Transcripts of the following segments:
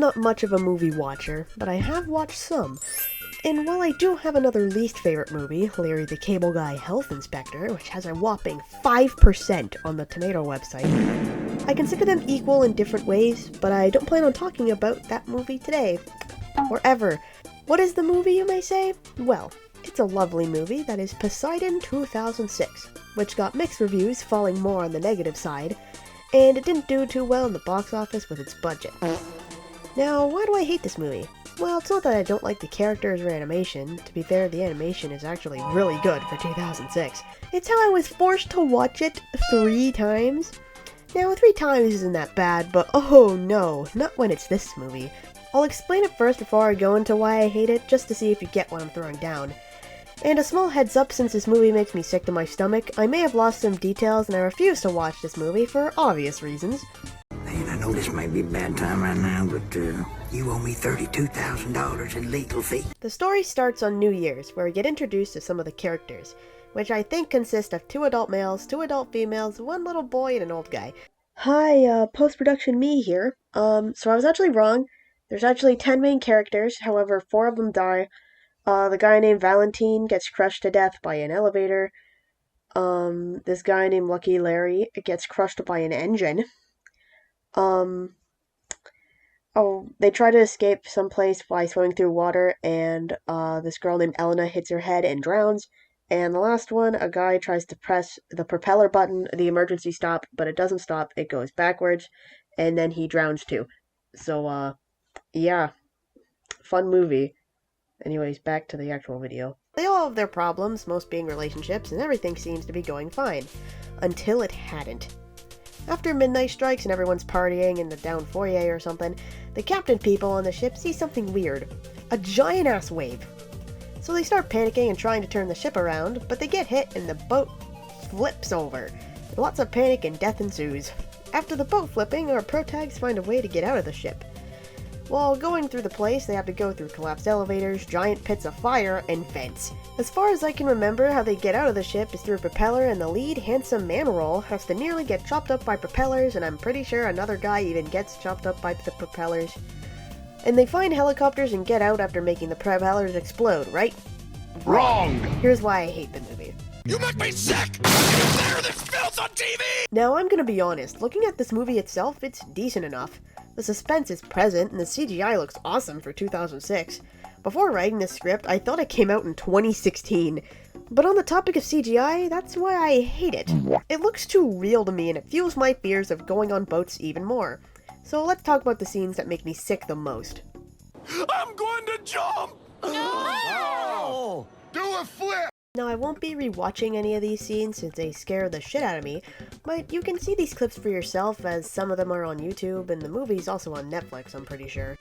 not much of a movie watcher, but I have watched some. And while I do have another least favorite movie, Larry the Cable Guy Health Inspector, which has a whopping 5% on the Tomato website, I consider them equal in different ways, but I don't plan on talking about that movie today. Or ever. What is the movie, you may say? Well, it's a lovely movie that is Poseidon 2006, which got mixed reviews, falling more on the negative side, and it didn't do too well in the box office with its budget. Now, why do I hate this movie? Well, it's not that I don't like the characters or animation. To be fair, the animation is actually really good for 2006. It's how I was forced to watch it 3 times. Now, 3 times isn't that bad, but oh no, not when it's this movie. I'll explain it first before I go into why I hate it, just to see if you get what I'm throwing down. And a small heads up, since this movie makes me sick to my stomach, I may have lost some details and I refuse to watch this movie for obvious reasons. Man, I know this may be a bad time right now, but you owe me $32,000 in legal fees. The story starts on New Year's, where we get introduced to some of the characters, which I think consist of 2 adult males, 2 adult females, 1 little boy, and an old guy. Hi, post-production me here. So I was actually wrong. There's actually 10 main characters, however 4 of them die. The guy named Valentine gets crushed to death by an elevator. This guy named Lucky Larry gets crushed by an engine. They try to escape someplace by swimming through water, and this girl named Elena hits her head and drowns. And the last one, a guy tries to press the propeller button, the emergency stop, but it doesn't stop, it goes backwards, and then he drowns too. So, yeah. Fun movie. Anyways, back to the actual video. They all have their problems, most being relationships, and everything seems to be going fine. Until it hadn't. After midnight strikes and everyone's partying in the down foyer or something, the captain people on the ship see something weird. A giant-ass wave. So they start panicking and trying to turn the ship around, but they get hit and the boat flips over. Lots of panic and death ensues. After the boat flipping, our protags find a way to get out of the ship. While going through the place, they have to go through collapsed elevators, giant pits of fire, and vents. As far as I can remember, how they get out of the ship is through a propeller, and the lead handsome man roll has to nearly get chopped up by propellers, and I'm pretty sure another guy even gets chopped up by the propellers. And they find helicopters and get out after making the propellers explode, right? Wrong! Here's why I hate the movie. You make me sick! You clear this filth on TV! Now, I'm gonna be honest, looking at this movie itself, it's decent enough. The suspense is present, and the CGI looks awesome for 2006. Before writing this script, I thought it came out in 2016. But on the topic of CGI, that's why I hate it. It looks too real to me, and it fuels my fears of going on boats even more. So let's talk about the scenes that make me sick the most. I'm going to jump! No! Do a flip! Now, I won't be rewatching any of these scenes since they scare the shit out of me, but you can see these clips for yourself, as some of them are on YouTube, and the movie's also on Netflix, I'm pretty sure.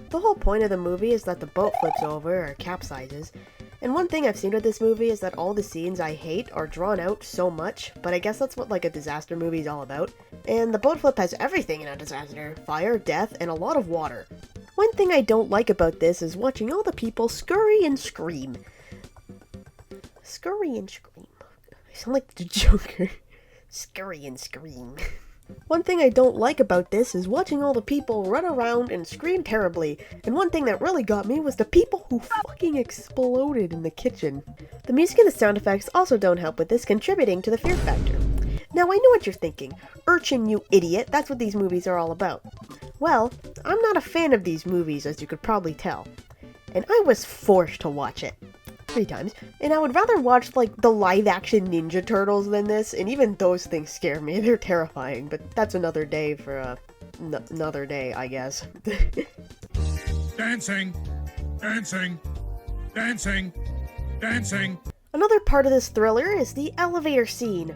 The whole point of the movie is that the boat flips over, or capsizes, and one thing I've seen with this movie is that all the scenes I hate are drawn out so much, but I guess that's what like a disaster movie's all about. And the boat flip has everything in a disaster: fire, death, and a lot of water. One thing I don't like about this is watching all the people scurry and scream. Scurry and scream. I sound like the Joker. Scurry and scream. One thing I don't like about this is watching all the people run around and scream terribly, and one thing that really got me was the people who fucking exploded in the kitchen. The music and the sound effects also don't help with this, contributing to the fear factor. Now, I know what you're thinking. Urchin, you idiot, that's what these movies are all about. Well, I'm not a fan of these movies, as you could probably tell. And I was forced to watch it. 3 times, and I would rather watch, like, the live-action Ninja Turtles than this, and even those things scare me. They're terrifying, but that's another day for, another day, I guess. Dancing! Dancing! Dancing! Dancing! Another part of this thriller is the elevator scene,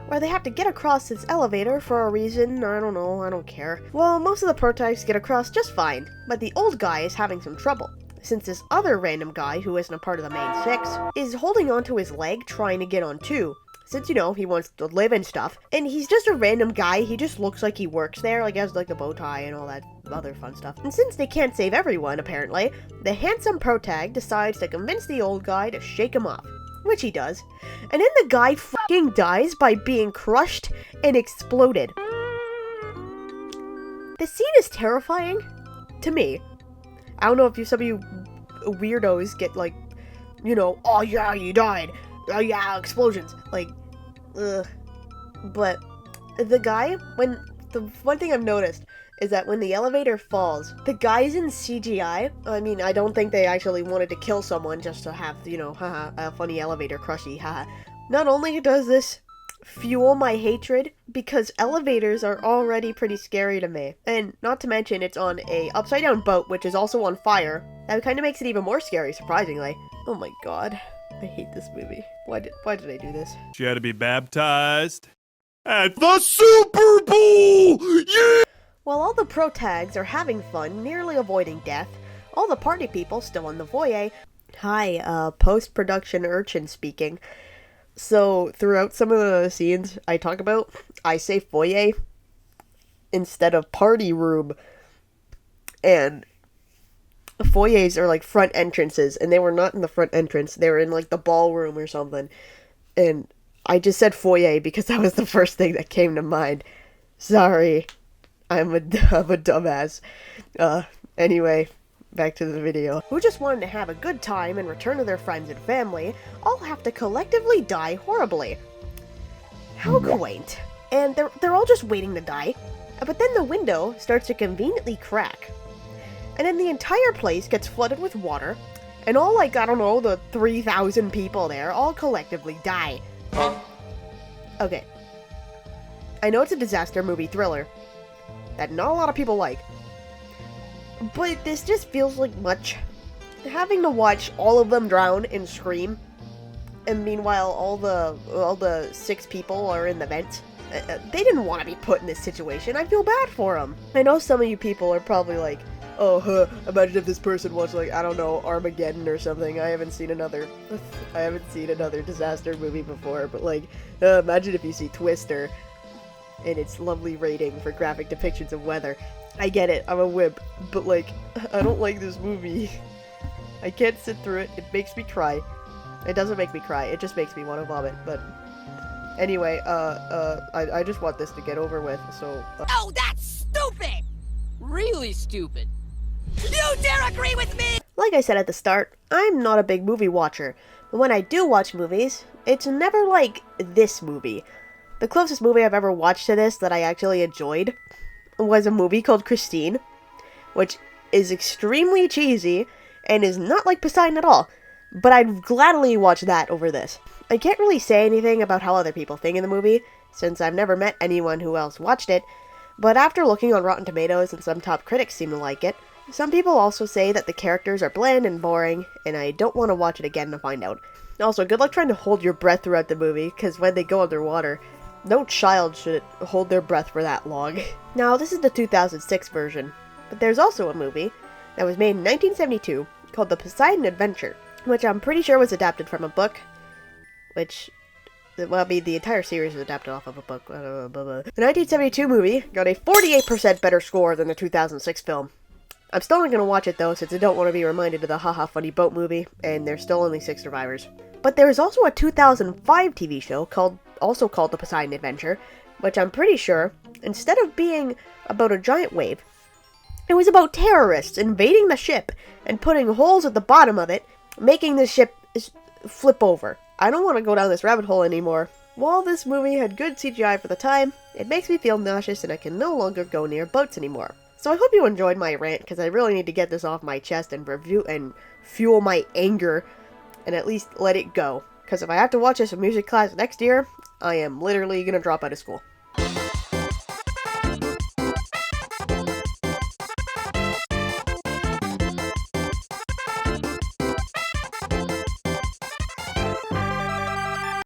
where they have to get across this elevator for a reason, I don't know, I don't care. Well, most of the protagonists get across just fine, but the old guy is having some trouble, since this other random guy, who isn't a part of the main 6, is holding onto his leg trying to get on too. Since, you know, he wants to live and stuff, and he's just a random guy, he just looks like he works there, like he has like a bow tie and all that other fun stuff. And since they can't save everyone, apparently, the handsome protag decides to convince the old guy to shake him off, which he does. And then the guy fucking dies by being crushed and exploded. The scene is terrifying. to me. I don't know if some of you weirdos get like, oh yeah, you died. Oh yeah, explosions. Like, ugh. But the guy, the one thing I've noticed is that when the elevator falls, the guy's in CGI. I mean, I don't think they actually wanted to kill someone just to have, haha, a funny elevator crushy, haha. Not only does this fuel my hatred, because elevators are already pretty scary to me. And not to mention, it's on a upside down boat, which is also on fire. That kind of makes it even more scary, surprisingly. Oh my god. I hate this movie. Why did I do this? She had to be baptized at the Super Bowl! Yeah! While all the pro tags are having fun, nearly avoiding death, all the party people still in the foyer. Hi, post-production urchin speaking. So, throughout some of the scenes I talk about, I say foyer instead of party room. And foyers are like front entrances, and they were not in the front entrance. They were in like the ballroom or something. And I just said foyer because that was the first thing that came to mind. Sorry. I'm a dumbass. Anyway, back to the video. Who just wanted to have a good time and return to their friends and family, all have to collectively die horribly. How quaint. And they're all just waiting to die. But then the window starts to conveniently crack. And then the entire place gets flooded with water, and all like, I don't know, the 3,000 people there all collectively die. Okay. I know it's a disaster movie thriller that not a lot of people like, but this just feels like much. Having to watch all of them drown and scream, and meanwhile all the 6 people are in the vents. They didn't want to be put in this situation. I feel bad for them. I know some of you people are probably like, oh, imagine if this person watched, like, I don't know, Armageddon or something. I haven't seen another disaster movie before, but, like, imagine if you see Twister and its lovely rating for graphic depictions of weather. I get it, I'm a wimp, but, like, I don't like this movie. I can't sit through it. It makes me cry. It doesn't make me cry, it just makes me want to vomit, but anyway, I just want this to get over with, so... Oh, that's stupid! Really stupid. You dare agree with me?! Like I said at the start, I'm not a big movie watcher, but when I do watch movies, it's never like this movie. The closest movie I've ever watched to this that I actually enjoyed was a movie called Christine, which is extremely cheesy and is not like Poseidon at all, but I'd gladly watch that over this. I can't really say anything about how other people think of the movie, since I've never met anyone who else watched it, but after looking on Rotten Tomatoes and some top critics seem to like it, some people also say that the characters are bland and boring, and I don't want to watch it again to find out. Also, good luck trying to hold your breath throughout the movie, because when they go underwater, no child should hold their breath for that long. Now, this is the 2006 version, but there's also a movie that was made in 1972 called The Poseidon Adventure, which I'm pretty sure was adapted from a book, which, well, I mean, the entire series is adapted off of a book. The 1972 movie got a 48% better score than the 2006 film. I'm still not going to watch it, though, since I don't want to be reminded of the haha funny boat movie, and there's still only 6 survivors. But there is also a 2005 TV show also called The Poseidon Adventure, which I'm pretty sure, instead of being about a giant wave, it was about terrorists invading the ship and putting holes at the bottom of it, making the ship flip over. I don't want to go down this rabbit hole anymore. While this movie had good CGI for the time, it makes me feel nauseous and I can no longer go near boats anymore. So I hope you enjoyed my rant, because I really need to get this off my chest and review and fuel my anger, and at least let it go. Because if I have to watch this in music class next year, I am literally gonna drop out of school.